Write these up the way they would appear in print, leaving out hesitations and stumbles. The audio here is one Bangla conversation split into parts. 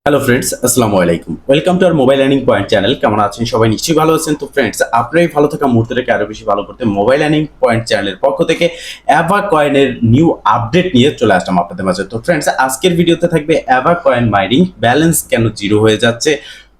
হ্যালো ফ্রেন্ডস, আসসালামু আলাইকুম। Welcome to R mobile earning point channel. কেমন আছেন সবাই? নিশ্চয়ই ভালো আছেন। তো ফ্রেন্ডস, আপনার এই ভালো থাকা মুহূর্তটাকে আরো বেশি ভালো করতে মোবাইল আর্নিং পয়েন্ট চ্যানেলের পক্ষ থেকে অ্যাভা কয়েনের নিউ আপডেট নিয়ে চলে আসলাম আপনাদের মাঝে। তো ফ্রেন্ডস, আজকের ভিডিওতে থাকবে অ্যাভা কয়েন মাইনিং ব্যালেন্স কেন জিরো হয়ে যাচ্ছে,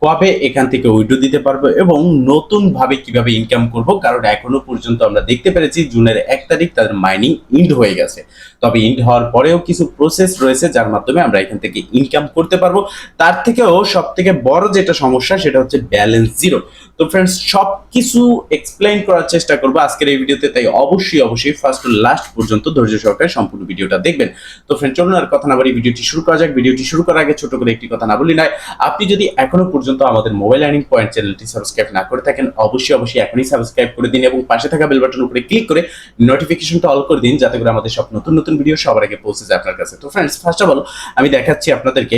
কবে এখান থেকে উইথড্র দিতে পারবো এবং নতুন ভাবে কিভাবে ইনকাম করব। কারণ এখনো পর্যন্ত আমরা দেখতে পেরেছি জুনের 1 তারিখ তাদের মাইনিং ইন্ড হয়ে গেছে। তবে ইন্ড হওয়ার পরেও কিছু প্রসেস রয়েছে যার মাধ্যমে আমরা এখান থেকে ইনকাম করতে পারবো। তার থেকেও সব থেকে বড় যেটা সমস্যা সেটা হচ্ছে ব্যালেন্স জিরো। তো ফ্রেন্ডস, সব কিছু এক্সপ্লেইন করার চেষ্টা করবো আজকের এই ভিডিওতে, তাই অবশ্যই ফার্স্ট টু লাস্ট পর্যন্ত ধৈর্য সহকারে সম্পূর্ণ ভিডিওটা দেখবেন। তো ফ্রেন্ড, চলুন আর কথা না বলি ভিডিওটি শুরু করা যাক। ভিডিওটি শুরু করার আগে ছোট করে একটি কথা না বলি নয়, আপনি যদি এখনো পর্যন্ত আমাদের মোবাইল আর্নিং পয়েন্ট চ্যানেলটি সাবস্ক্রাইব না করে থাকেন, অবশ্যই এখনই সাবস্ক্রাইব করে দিন এবং পাশে থাকা বেল বাটনের উপরে ক্লিক করে নোটিফিকেশনটা অল করে দিন, যাতে করে আমাদের সব নতুন নতুন ভিডিও সবার আগে পৌঁছে যায় আপনার কাছে। তো ফ্রেন্ডস, ফার্স্ট অফ অল আমি দেখাচ্ছি আপনাদেরকে,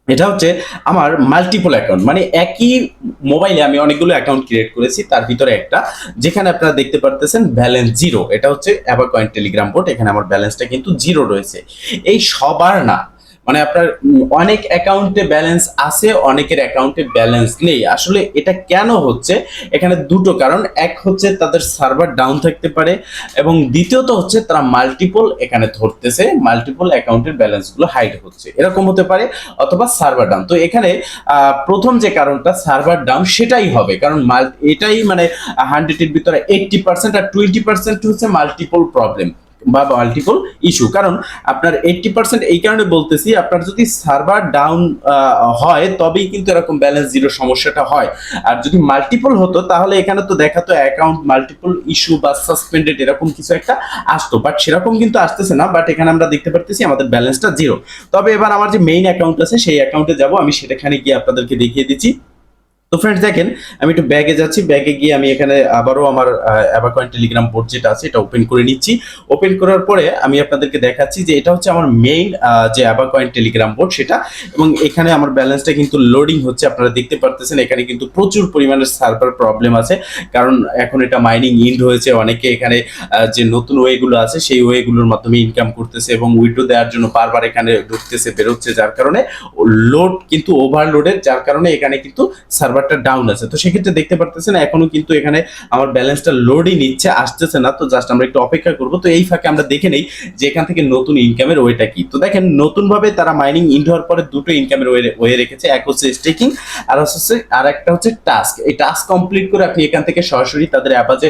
এটা হচ্ছে আমার মাল্টিপল অ্যাকাউন্ট, মানে একই মোবাইলে আমি অনেকগুলো অ্যাকাউন্ট ক্রিয়েট করেছি, তার ভিতরে একটা যেখানে আপনারা দেখতে পারতেছেন ব্যালেন্স জিরো। এটা হচ্ছে অ্যাভা কয়েন টেলিগ্রাম বোট। এখানে আমার ব্যালেন্সটা কিন্তু জিরো রয়েছে। এই সবার না, মানে আপনার অনেক অ্যাকাউন্টে ব্যালেন্স আছে, অনেকের অ্যাকাউন্টে ব্যালেন্স নেই। আসলে এটা কেন হচ্ছে? এখানে দুটো কারণ। এক হচ্ছে তাদের সার্ভার ডাউন থাকতে পারে, এবং দ্বিতীয়ত হচ্ছে তারা মাল্টিপল এখানে ধরতেছে, মাল্টিপল অ্যাকাউন্টের ব্যালেন্সগুলো হাইড হচ্ছে, এরকম হতে পারে, অথবা সার্ভার ডাউন। তো এখানে প্রথম যে কারণটা সার্ভার ডাউন সেটাই হবে, কারণ এটাই মানে 100-এর ভিতরে 80% আর 20% হচ্ছে মাল্টিপল প্রবলেম বা মাল্টিপল ইস্যু। কারণ আপনার 80% এই কারণে বলতেছি, আপনার যদি সার্ভার ডাউন হয় তবেই কিন্তু এরকম ব্যালেন্স জিরো সমস্যাটা হয়। আর যদি মাল্টিপল হতো তাহলে এখানে তো দেখাতো অ্যাকাউন্ট মাল্টিপল ইস্যু বা সাসপেন্ডেড এরকম কিছু একটা আসতো, বাট সেরকম কিন্তু আসতেছে না। বাট এখানে আমরা দেখতে পারতেছি আমাদের ব্যালেন্সটা জিরো। তবে এবার আমার যে মেইন অ্যাকাউন্ট আছে সেই অ্যাকাউন্টে যাব, আমি সেখানে গিয়ে আপনাদেরকে দেখিয়ে দিচ্ছি। তো ফ্রেন্ডস দেখেন, আমি একটু ব্যাগে যাচ্ছি, ব্যাগে গিয়ে আমি এখানে আবারও আমার অ্যাভা কয়েন টেলিগ্রাম বোর্ড যেটা আছে এটা ওপেন করে নিচ্ছি। ওপেন করার পরে আমি আপনাদেরকে দেখাচ্ছি যে এটা হচ্ছে আমার মেইন যে অ্যাভা কয়েন টেলিগ্রাম বোর্ড সেটা, এবং এখানে আমার ব্যালেন্সটা কিন্তু লোডিং হচ্ছে, আপনারা দেখতে পারতেছেন। এখানে কিন্তু প্রচুর পরিমাণের সার্ভার প্রবলেম আছে, কারণ এখন এটা মাইনিং ইন্ড হয়েছে। অনেকে এখানে যে নতুন ওয়েগুলো আছে সেই ওয়েগুলোর মাধ্যমে ইনকাম করতেছে এবং উইথড্র দেওয়ার জন্য বারবার এখানে ঢুকতেছে বেরোচ্ছে, যার কারণে লোড কিন্তু ওভারলোডের, যার কারণে এখানে কিন্তু সার্ভারটা ডাউন আছে। তো সেক্ষেত্রে দেখতে পারতেছেন এখনো কিন্তু এখানে আমার ব্যালেন্সটা লোডই নিচ্ছে, আসতেছে না। তো জাস্ট আমরা একটু অপেক্ষা করব। তো এই ফাঁকে আমরা দেখে নেই যে এখান থেকে নতুন ইনকামের ওয়েটা কি। তো দেখেন, নতুন ভাবে তারা মাইনিং ইন্ড হওয়ার পরে দুটো ইনকামের ওয়ে রেখেছে, এক হচ্ছে স্টেকিং আর একটা হচ্ছে টাস্ক। এই টাস্ক কমপ্লিট করে আপনি এখান থেকে সরাসরি তাদের অ্যাপে যে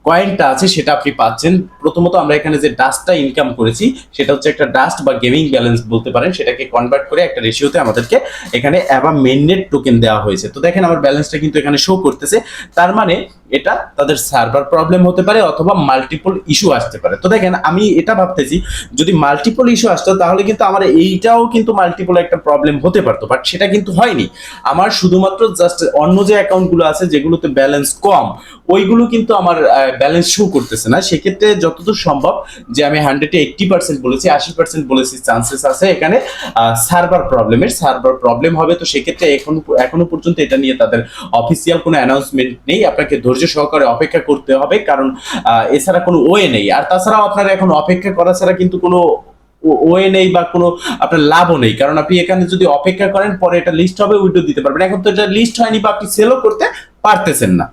কয়েনটা আছে সেটা আপনি পাচ্ছেন। প্রথমত আমরা এখানে যে ডাস্টটা ইনকাম করেছি সেটা হচ্ছে একটা ডাস্ট বা গেমিং ব্যালেন্স বলতে পারেন, সেটাকে কনভার্ট করে একটা রেশিওতে আমাদেরকে এখানে অ্যাভা মেইননেট টোকেন দেওয়া হয়েছে। তো দেখেন আমার ব্যালেন্সটা কিন্তু এখানে শো করতেছে, তার মানে এটা তাদের সার্ভার প্রবলেম হতে পারে অথবা মাল্টিপল ইস্যু আসতে পারে। তো দেখেন, আমি এটা ভাবতেছি যদি মাল্টিপল ইস্যু আসতো তাহলে কিন্তু আমার এইটাও কিন্তু মাল্টিপল একটা প্রবলেম হতে পারতো, বাট সেটা কিন্তু হয়নি। আমার শুধুমাত্র জাস্ট অন্য যে অ্যাকাউন্টগুলো আছে যেগুলোতে ব্যালেন্স কম, ওইগুলো কিন্তু আমার ব্যালেন্স শো করতেছে না। সেক্ষেত্রে যতদূর সম্ভব, যে আমি 100-এ 80% বলেছি, 80% বলেছি চান্সেস আছে এখানে সার্ভার প্রবলেম হবে। তো সেক্ষেত্রে এখনো পর্যন্ত এটা নিয়ে তাদের অফিসিয়াল কোনো অ্যানাউন্সমেন্ট নেই। আপনাকে ধৈর্য সহকারে অপেক্ষা করতে হবে, কারণ এছাড়া কোনো ওয়ে নেই। আর তাছাড়াও আপনারা এখন অপেক্ষা করা ছাড়া কিন্তু কোনো ওয়ে নেই বা কোনো আপনার লাভও নেই, কারণ আপনি এখানে যদি অপেক্ষা করেন পরে এটা লিস্ট হবে, উইথড্র দিতে পারবেন। এখন তো এটা লিস্ট হয়নি বা আপনি সেলও করতে পারতেছেন না।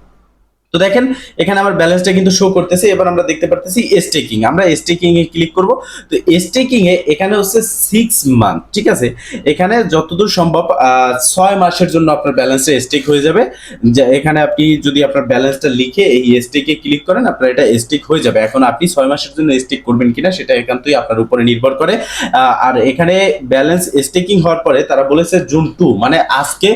তো দেখেন এখানে আমার ব্যালেন্সটা কিন্তু শো করতেছে। এবার আমরা দেখতে পারতেছি স্টেকিং, আমরা স্টেকিং এ ক্লিক করব। তো স্টেকিং এ এখানে হচ্ছে 6 মান্থ, ঠিক আছে। এখানে যতদূর সম্ভব 6 মাসের জন্য আপনার ব্যালেন্সটা স্টেক হয়ে যাবে। যে এখানে আপনি যদি আপনার ব্যালেন্সটা লিখে এই স্টেকে ক্লিক করেন, আপনার এটা স্টেক হয়ে যাবে। এখন আপনি 6 মাসের জন্য স্টেক করবেন কিনা সেটা একান্তই আপনার উপরে নির্ভর করে। আর এখানে ব্যালেন্স স্টেকিং হওয়ার পরে তারা বলেছে জুন 2, মানে আজকে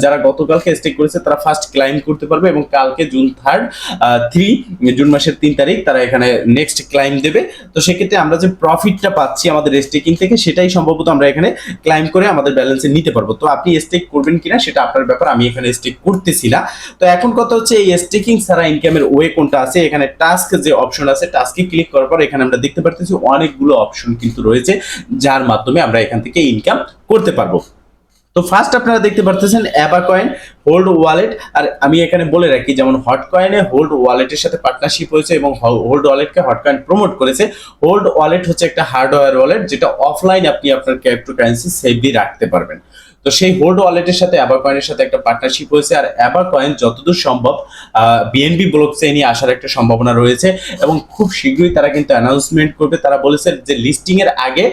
যারা গতকালকে স্টেক করেছে তারা ফার্স্ট ক্লাইম করতে পারবে, এবং কালকে জুন 3 জুন মাসের 3 তারিখ তারা এখানে নেক্সট ক্লাইম দেবে। তো সেক্ষেত্রে আমরা যে প্রফিটটা পাচ্ছি আমাদের স্টেকিং থেকে সেটাই সম্ভবত আমরা এখানে ক্লাইম করে আমাদের ব্যালেন্সে নিতে পারবো। তো আপনি স্টেক করবেন কিনা সেটা আপনার ব্যাপার, আমি এখানে স্টেক করতেছি না। তো এখন কথা হচ্ছে এই স্টেকিং ছাড়া ইনকামের ওয়ে কোনটা আছে। এখানে টাস্ক যে অপশন আছে, টাস্কে ক্লিক করার পর এখানে আমরা দেখতে পারতেছি অনেকগুলো অপশন কিন্তু রয়েছে যার মাধ্যমে আমরা এখান থেকে ইনকাম করতে পারবো। তো ফার্স্ট আপনারা দেখতে পারতেছেন অ্যাভা কয়েন হোল্ড ওয়ালেট। আর আমি এখানে বলে রাখি, যেমন হট কয়েনে হোল্ড ওয়ালেটের সাথে পার্টনারশিপ হয়েছে এবং হোল্ড ওয়ালেটকে হট কয়েন প্রমোট করেছে। হোল্ড ওয়ালেট হচ্ছে একটা হার্ডওয়্যার ওয়ালেট, যেটা অফলাইন আপনি আপনার ক্রিপ্টোকারেন্সি সেফলি রাখতে পারবেন। তো সেই হোল্ড ওয়ালেটের সাথে অ্যাভাকয়েনের সাথে একটা পার্টনারশিপ হয়েছে, আর অ্যাভাকয়েন যতদূর সম্ভব বিএনবি ব্লক চেইনে আসার একটা সম্ভাবনা রয়েছে এবং খুব শীঘ্রই তারা কিন্তু অ্যানাউন্সমেন্ট করবে। তারা বলেছে যে লিস্টিং এর আগে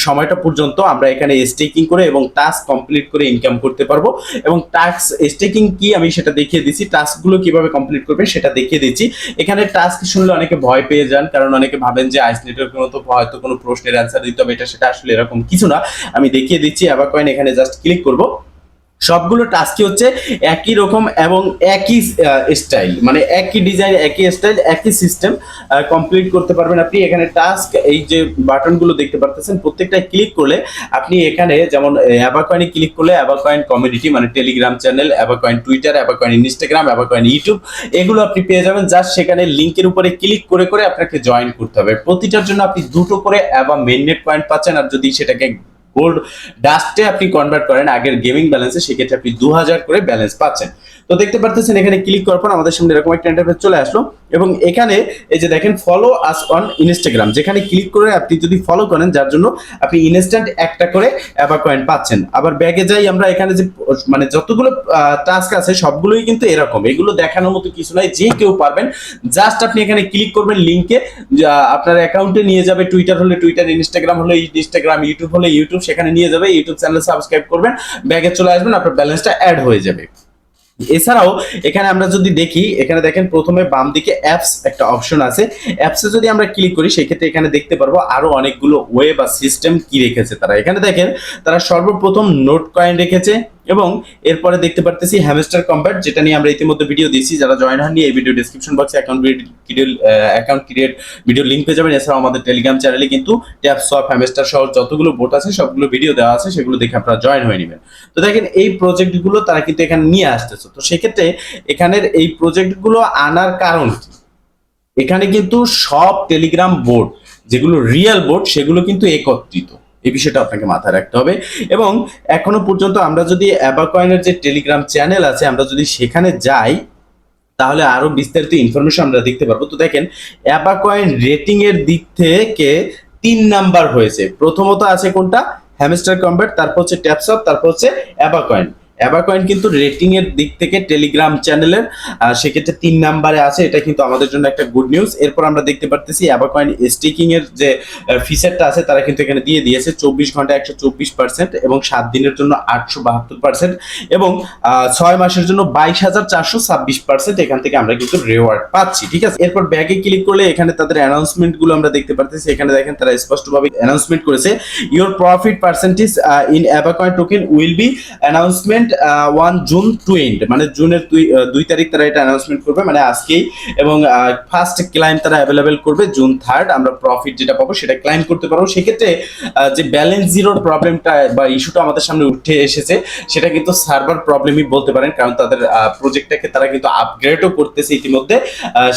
সময়টা পর্যন্ত আমরা এখানে স্টেকিং করে এবং টাস্ক কমপ্লিট করে ইনকাম করতে পারবো। এবং টাস্ক স্টেকিং কি আমি সেটা দেখিয়ে দিচ্ছি, টাস্কগুলো কিভাবে কমপ্লিট করবে সেটা দেখিয়ে দিচ্ছি। এখানে টাস্ক শুনলে অনেকে ভয় পেয়ে যান, কারণ অনেকে ভাবেন যে আইস নেটওয়ার্কের মতো হয়তো কোনো প্রশ্নের অ্যান্সার দিতে হবে, এটা সেটা আসলে এরকম কিছু না। আমি দেখিয়ে দিচ্ছি। অ্যাভাকয়েন এখানে জাস্ট ক্লিক করব। সবগুলো টাস্কই হচ্ছে একই রকম এবং একই স্টাইল, মানে একই ডিজাইন, একই স্টাইল, একই সিস্টেম কমপ্লিট করতে পারবেন আপনি। এখানে টাস্ক এই যে বাটনগুলো দেখতে পারতেছেন প্রত্যেকটা ক্লিক করলে আপনি এখানে যেমন অ্যাভাকয়েনে ক্লিক করলে অ্যাভাকয়েন কমিউনিটি মানে Telegram channel, Avacoin Twitter, Avacoin Instagram, Avacoin YouTube এগুলো আপনি পেয়ে যাবেন। জাস্ট সেখানে লিঙ্কের উপরে ক্লিক করে করে আপনাকে জয়েন করতে হবে। প্রতিটার জন্য আপনি 2টো করে মেইননেট পয়েন্ট পাচ্ছেন, আর যদি সেটাকে গোল্ড ডাস্টে আপনি কনভার্ট করেন আগের গেমিং ব্যালেন্সে, সেক্ষেত্রে আপনি 2000 করে ব্যালেন্স পাচ্ছেন। তো দেখতে পারতেছেন এখানে ক্লিক করার পর আমাদের সামনে এরকম একটা ইন্টারফেস চলে আসলো এবং এখানে এই যে দেখেন ফলো আস অন ইনস্টাগ্রাম, যেখানে ক্লিক করে আপনি যদি ফলো করেন যার জন্য আপনি ইনস্ট্যান্ট একটা করে অ্যাভাকয়েন পাচ্ছেন। আবার ব্যাগে যাই আমরা, এখানে যে মানে যতগুলো টাস্ক আছে সবগুলোই কিন্তু এরকম, এগুলো দেখানোর মতো কিছু নাই, যে কেউ পারবেন। জাস্ট আপনি এখানে ক্লিক করবেন লিঙ্কে, আপনার অ্যাকাউন্টে নিয়ে যাবে, টুইটার হলে টুইটার, ইনস্টাগ্রাম হলে ইনস্টাগ্রাম, ইউটিউব হলে ইউটিউব, সেখানে নিয়ে যাবে, ইউটিউব চ্যানেল সাবস্ক্রাইব করবেন, ব্যাগে চলে আসবেন, আপনার ব্যালেন্সটা অ্যাড হয়ে যাবে। এছাড়াও এখানে আমরা যদি দেখি, এখানে দেখেন প্রথমে বাম দিকে অ্যাপস একটা অপশন আছে। অ্যাপসে যদি আমরা ক্লিক করি সেক্ষেত্রে এখানে দেখতে পারবো আরো অনেকগুলো ওয়ে বা সিস্টেম কি রেখেছে তারা। এখানে দেখেন তারা সর্বপ্রথম নোট কয়েন রেখেছে এবং এরপরে দেখতে পারতেছি হ্যামস্টার কম্ব্যাট, যেটা নিয়ে আমরা ইতিমধ্যে ভিডিও দিয়েছি। যারা জয়েন হননি এই ভিডিও ডেসক্রিপশন বক্সে অ্যাকাউন্ট ক্রিয়েট ভিডিও লিংক পেয়ে যাবেন। এছাড়াও আমাদের টেলিগ্রাম চ্যানেলে কিন্তু ট্যাপ সোয়াপ, হ্যামস্টার সহ যতগুলো বোট আছে সবগুলো ভিডিও দেওয়া আছে, সেগুলো দেখে আপনারা জয়েন হয়ে নেবেন। তো দেখেন এই প্রজেক্টগুলো তারা কিন্তু এখানে নিয়ে আসতেছে। তো সেক্ষেত্রে এখানের এই প্রজেক্টগুলো আনার কারণ কি, এখানে কিন্তু সব টেলিগ্রাম বোর্ড যেগুলো রিয়েল বোর্ড সেগুলো কিন্তু একত্রিত, এই বিষয়টা আপনাকে মাথায় রাখতে হবে। এবং এখনো পর্যন্ত আমরা যদি অ্যাভাকয়েনের যে টেলিগ্রাম চ্যানেল আছে আমরা যদি সেখানে যাই তাহলে আরো বিস্তারিত ইনফরমেশন আমরা দেখতে পারবো। তো দেখেন অ্যাভাকয়েন রেটিং এর দিক থেকে 3 নাম্বার হয়েছে। প্রথমত আছে কোনটা, হ্যামস্টার কম্ব্যাট, তারপর হচ্ছে ট্যাপসপ, তারপর হচ্ছে অ্যাভাকয়েন। অ্যাভাকয়েন কিন্তু রেটিং এর দিক থেকে টেলিগ্রাম চ্যানেলের সেক্ষেত্রে 3 নাম্বারে আছে, এটা কিন্তু আমাদের জন্য একটা গুড নিউজ। এরপর আমরা দেখতে পারতেছি অ্যাভাকয়েন স্টেকিং এর যে ফিচারটা আছে তারা কিন্তু এখানে দিয়ে দিয়েছে 24 ঘন্টা 124% এবং 7 দিনের জন্য 872% এবং 6 মাসের জন্য 22,426%। এখান থেকে আমরা কিন্তু রিওয়ার্ড পাচ্ছি, ঠিক আছে। এরপর ব্যাগে ক্লিক করলে এখানে তাদের অ্যানাউন্সমেন্ট গুলো আমরা দেখতে পারতেছি। এখানে দেখেন তারা স্পষ্টভাবে অ্যানাউন্সমেন্ট করেছে, your profit percentage in Avacoin token will be announcement 1 June to end, মানে জুনের 2 তারিখ তারা এটা অ্যানাউন্সমেন্ট করবে, মানে আজকেই। এবং ফার্স্ট ক্লাইম তারা অ্যাভেলেবেল করবে জুন 3rd। আমরা প্রফিট যেটা পাবো সেটা ক্লাইম করতে পারবো। সেক্ষেত্রে যে ব্যালেন্স জিরোর প্রবলেমটা বা ইস্যুটা আমাদের সামনে উঠে এসেছে সেটা কিন্তু সার্ভার প্রবলেমই বলতে পারেন, কারণ তাদের প্রজেক্টটাকে তারা কিন্তু আপগ্রেডও করতেছে ইতিমধ্যে।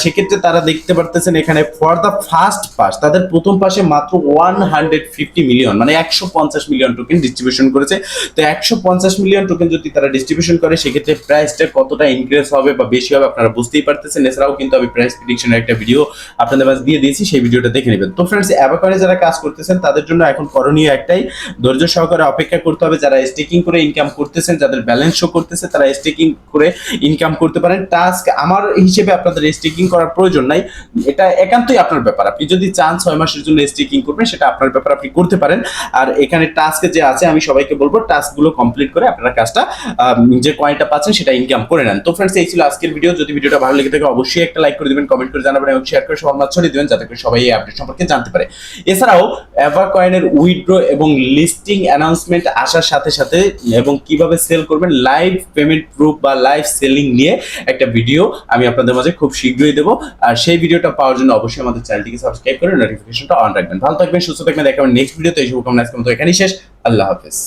সেক্ষেত্রে তারা দেখতে পারতেছেন এখানে ফর দ্য ফার্স্ট পাস তাদের প্রথম পাশে মাত্র 150 মিলিয়ন মানে 150 মিলিয়ন টোকেন ডিস্ট্রিবিউশন করেছে। তো 150 মিলিয়ন টোকেন যদি তারা ডিস্ট্রিবিউশন করে সেক্ষেত্রে প্রাইসটা কতটা ইনক্রিজ হবে বা বেশি হবে আপনারা বুঝতেই পারতেছেন। এছাড়াও কিন্তু আমি প্রাইস প্রেডিকশনের একটা ভিডিও আপনাদের কাছে দিয়ে দিয়েছি, সেই ভিডিওটা দেখে নেবেন। তো ফ্রেন্ডস, অ্যাভাকয়েনে যারা কাজ করতেছেন তাদের জন্য এখন করণীয় একটাই, ধৈর্য সহকারে অপেক্ষা করতে হবে। যারা স্টেকিং করে ইনকাম করতেছেন, যাদের ব্যালেন্স শো করতেছে তারা স্টেকিং করে ইনকাম করতে পারেন। টাস্ক আমার হিসেবে আপনাদের স্টেকিং করার প্রয়োজন নাই, এটা একান্তই আপনার ব্যাপার। আপনি যদি চান 6 মাসের জন্য স্টেকিং করবেন সেটা আপনার ব্যাপার, আপনি করতে পারেন। আর এখানে টাস্ক যে আছে আমি সবাইকে বলবো টাস্কগুলো কমপ্লিট করে আপনারা কাজটা যে কয়েনটা পাচ্ছেন সেটা ইনকাম করে নেন। তো ফ্রেন্ডস, এই ছিল আজকের ভিডিও। যদি ভিডিওটা ভালো লেগে থাকে অবশ্যই একটা লাইক করে দিবেন, কমেন্ট করে জানাবেন এবং শেয়ার করে সবার মাঝে ছড়িয়ে দিবেন যাতে করে সবাই এই আপডেট সম্পর্কে জানতে পারে। এছাড়াও অ্যাভাকয়েনের উইথড্র এবং লিস্টিং অ্যানাউন্সমেন্ট আসার সাথে সাথে এবং কিভাবে সেল করবেন লাইভ পেমেন্ট প্রুফ বা লাইভ সেলিং নিয়ে একটা ভিডিও আমি আপনাদের মাঝে খুব শীঘ্রই দেবো। আর সেই ভিডিওটা পাওয়ার জন্য অবশ্যই আমাদের চ্যানেলটিকে সাবস্ক্রাইব করে নোটিফিকেশনটা অন রাখবেন। ভালো থাকবেন, সুস্থ থাকবেন, দেখাবেন নেক্সট ভিডিওতে। এই শুভকামনা আজকের মতো এখানেই শেষ। আল্লাহ হাফেজ।